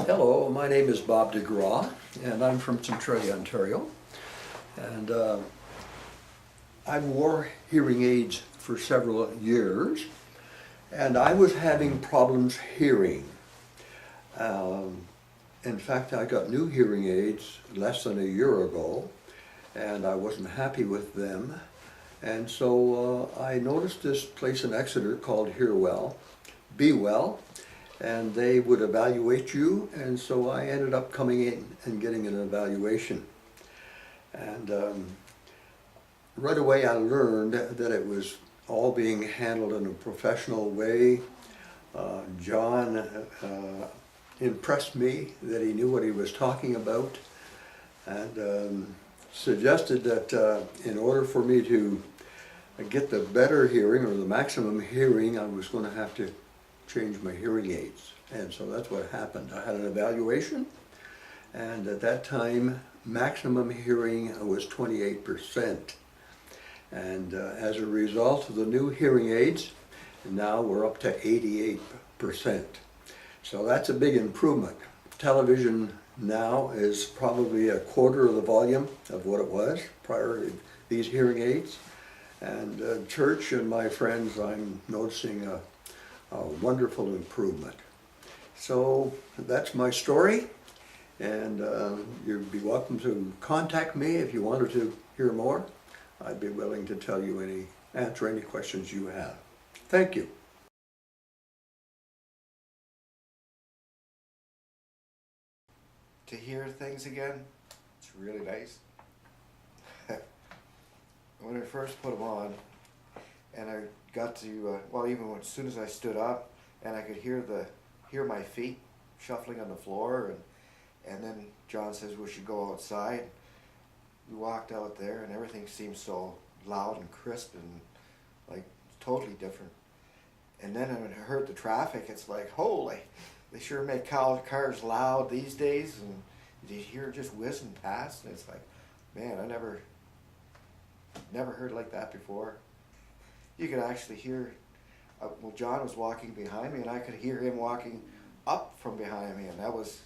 Hello, my name is Bob DeGraw, and I'm from Centralia, Ontario. And I wore hearing aids for several years, and I was having problems hearing. In fact, I got new hearing aids less than a year ago, and I wasn't happy with them. And so I noticed this place in Exeter called Hear Well, Be Well, and they would evaluate you, and so I ended up coming in and getting an evaluation. And right away I learned that it was all being handled in a professional way. John impressed me that he knew what he was talking about, and suggested that in order for me to get the better hearing or the maximum hearing, I was going to have to change my hearing aids. And so that's what happened. I had an evaluation, and at that time maximum hearing was 28%. And as a result of the new hearing aids, now we're up to 88%. So that's a big improvement. Television now is probably a quarter of the volume of what it was prior to these hearing aids. And church and my friends, I'm noticing a wonderful improvement. So that's my story, and you'd be welcome to contact me if you wanted to hear more. I'd be willing to tell you answer any questions you have. Thank you. To hear things again, it's really nice. When I first put them on, and I got to, even as soon as I stood up, and I could hear my feet shuffling on the floor, and then John says we should go outside. We walked out there, and everything seemed so loud and crisp and like totally different. And then when I heard the traffic, it's like, holy, they sure make cars loud these days, and you hear it just whizzing past, and it's like, man, I never heard like that before. You could actually hear, John was walking behind me, and I could hear him walking up from behind me, and that was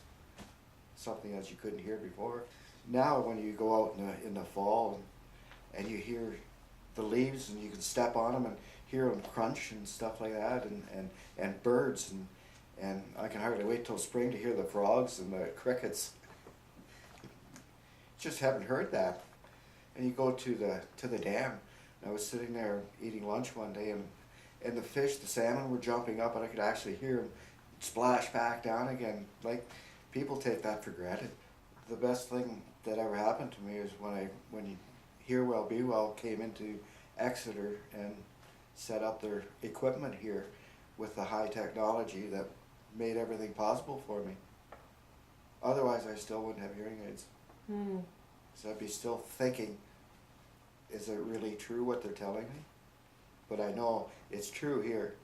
something that you couldn't hear before. Now when you go out in the fall and you hear the leaves, and you can step on them and hear them crunch and stuff like that, and birds, and I can hardly wait till spring to hear the frogs and the crickets. Just haven't heard that. And you go to the dam. I was sitting there eating lunch one day, and the fish, the salmon, were jumping up, and I could actually hear them splash back down again. Like, people take that for granted. The best thing that ever happened to me is when Hear Well, Be Well came into Exeter and set up their equipment here with the high technology that made everything possible for me. Otherwise, I still wouldn't have hearing aids. So I'd be still thinking, is it really true what they're telling me? But I know it's true here.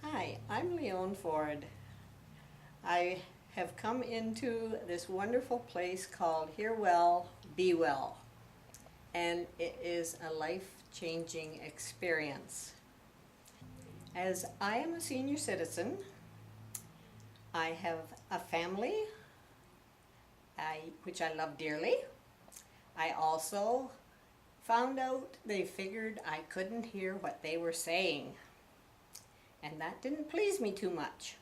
Hi, I'm Leone Ford. I have come into this wonderful place called Hear Well, Be Well, and it is a life-changing experience. As I am a senior citizen, I have a family, which I love dearly. I also found out they figured I couldn't hear what they were saying, and that didn't please me too much.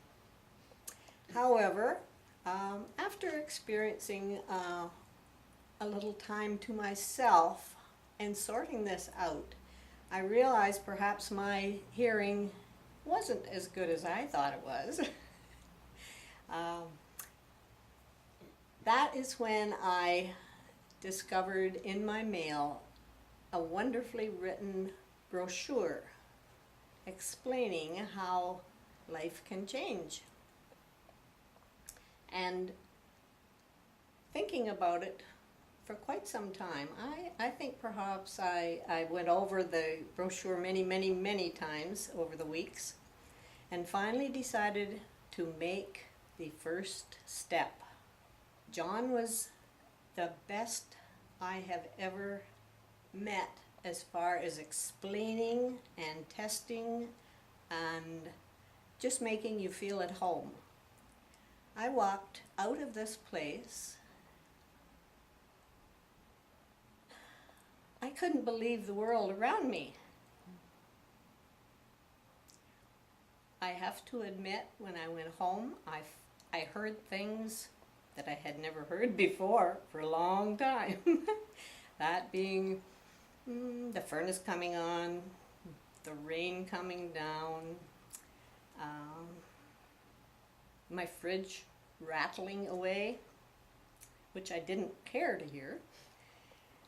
However, after experiencing a little time to myself and sorting this out, I realized perhaps my hearing wasn't as good as I thought it was. That is when I discovered in my mail a wonderfully written brochure explaining how life can change. And thinking about it for quite some time, I think perhaps I went over the brochure many times over the weeks, and finally decided to make the first step. John was the best I have ever met as far as explaining and testing and just making you feel at home. I walked out of this place. I couldn't believe the world around me. I have to admit, when I went home, I heard things that I had never heard before for a long time. That being the furnace coming on, the rain coming down, my fridge rattling away, which I didn't care to hear.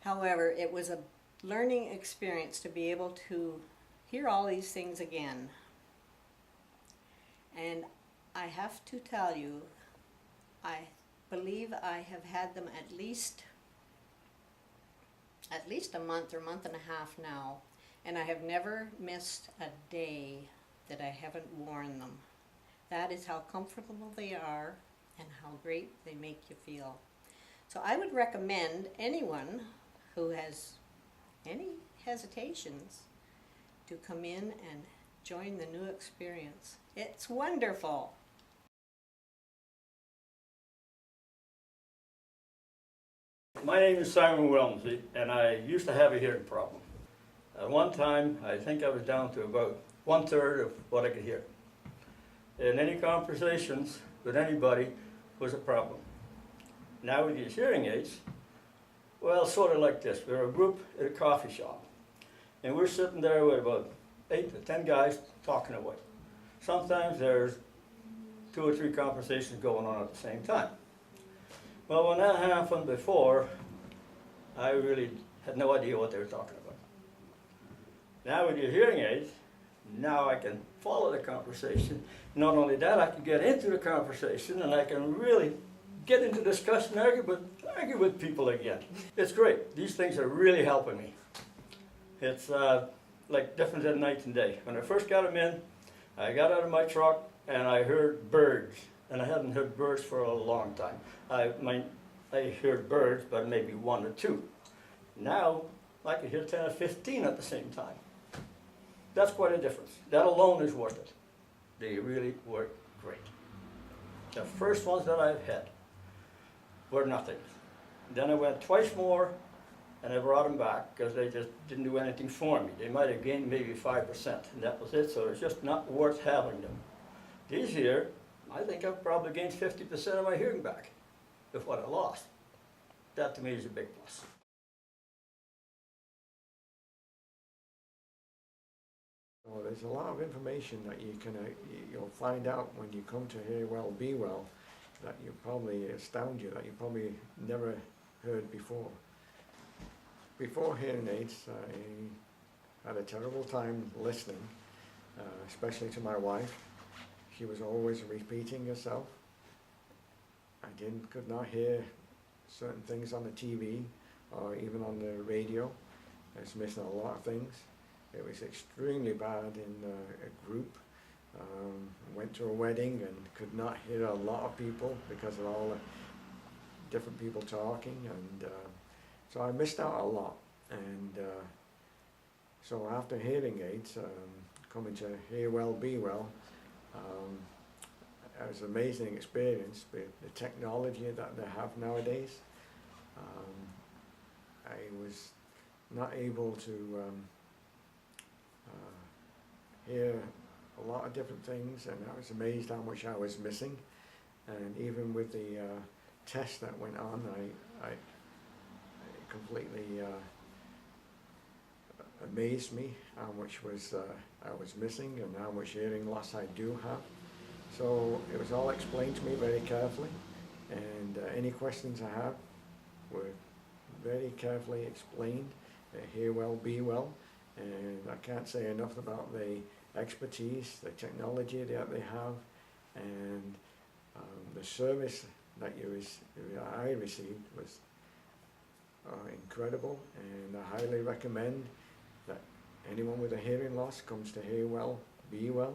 However, it was a learning experience to be able to hear all these things again. And I have to tell you, I believe I have had them at least a month or month and a half now, and I have never missed a day that I haven't worn them. That is how comfortable they are and how great they make you feel. So I would recommend anyone who has any hesitations to come in and join the new experience. It's wonderful. My name is Simon Wilmsey, and I used to have a hearing problem. At one time, I think I was down to about 1/3 of what I could hear. And any conversations with anybody was a problem. Now with these hearing aids, well, sort of like this. We're a group at a coffee shop, and we're sitting there with about 8 to 10 guys talking away. Sometimes there's 2 or 3 conversations going on at the same time. Well, when that happened before, I really had no idea what they were talking about. Now with your hearing aids, now I can follow the conversation. Not only that, I can get into the conversation and I can really get into discussion, argue with people again. It's great. These things are really helping me. It's like different than night and day. When I first got them in, I got out of my truck and I heard birds. And I hadn't heard birds for a long time. I heard birds, but maybe 1 or 2. Now, I can hear 10 or 15 at the same time. That's quite a difference. That alone is worth it. They really work great. The first ones that I've had were nothing. Then I went twice more, and I brought them back because they just didn't do anything for me. They might have gained maybe 5%, and that was it, so it's just not worth having them. These here, I think I've probably gained 50% of my hearing back with what I lost. That to me is a big plus. Well, there's a lot of information that you'll find out when you come to Hear Well, Be Well, that you probably astound you, that you probably never heard before. Before hearing aids, I had a terrible time listening, especially to my wife. She was always repeating herself. I could not hear certain things on the TV or even on the radio. I was missing a lot of things. It was extremely bad in a group. Went to a wedding and could not hear a lot of people because of all the different people talking, and so I missed out a lot. And so after hearing aids, coming to Hear Well, Be Well, it was an amazing experience with the technology that they have nowadays. I was not able to hear a lot of different things, and I was amazed how much I was missing. And even with the test that went on, I completely amazed me how much I was missing and how much hearing loss I do have. So it was all explained to me very carefully, and any questions I have were very carefully explained. Hear Well, Be Well, and I can't say enough about the expertise, the technology that they have, and the service that I received was incredible, and I highly recommend that anyone with a hearing loss comes to Hear Well, Be Well,